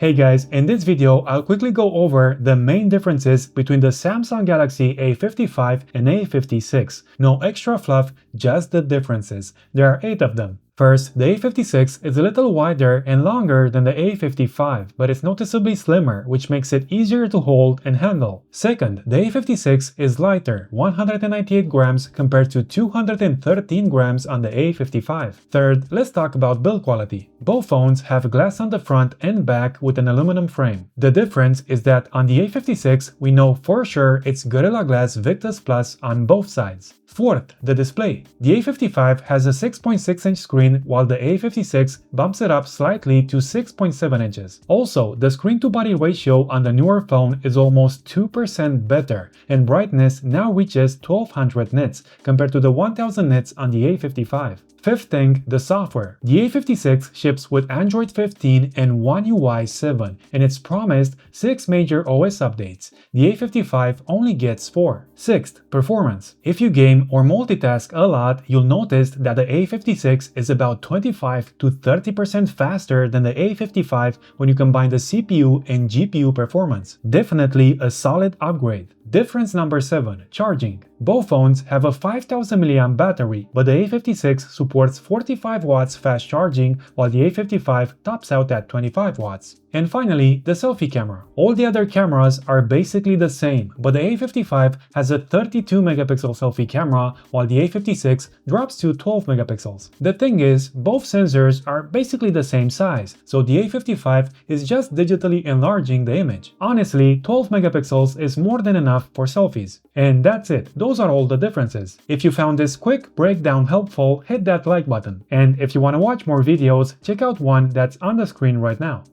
Hey guys, in this video I'll quickly go over the main differences between the Samsung Galaxy A55 and A56. No extra fluff, just the differences. There are 8 of them. First, the A56 is a little wider and longer than the A55, but it's noticeably slimmer, which makes it easier to hold and handle. Second, the A56 is lighter, 198 grams compared to 213 grams on the A55. Third, let's talk about build quality. Both phones have glass on the front and back with an aluminum frame. The difference is that on the A56, we know for sure it's Gorilla Glass Victus Plus on both sides. Fourth, the display. The A55 has a 6.6-inch screen while the A56 bumps it up slightly to 6.7 inches. Also, the screen-to-body ratio on the newer phone is almost 2% better, and brightness now reaches 1200 nits compared to the 1000 nits on the A55. Fifth thing, the software. The A56 ships with Android 15 and One UI 7, and it's promised 6 major OS updates. The A55 only gets 4. Sixth, performance. If you game or multitask a lot, you'll notice that the A56 is about 25 to 30% faster than the A55 when you combine the CPU and GPU performance. Definitely a solid upgrade. Difference number 7, charging. Both phones have a 5000 mAh battery, but the A56 supports 45 watts fast charging while the A55 tops out at 25 watts. And finally, the selfie camera. All the other cameras are basically the same, but the A55 has a 32 megapixel selfie camera while the A56 drops to 12 megapixels. The thing is, both sensors are basically the same size, so the A55 is just digitally enlarging the image. Honestly, 12 megapixels is more than enough for selfies. And that's it. Those are all the differences. If you found this quick breakdown helpful, hit that like button. And if you want to watch more videos, check out one that's on the screen right now.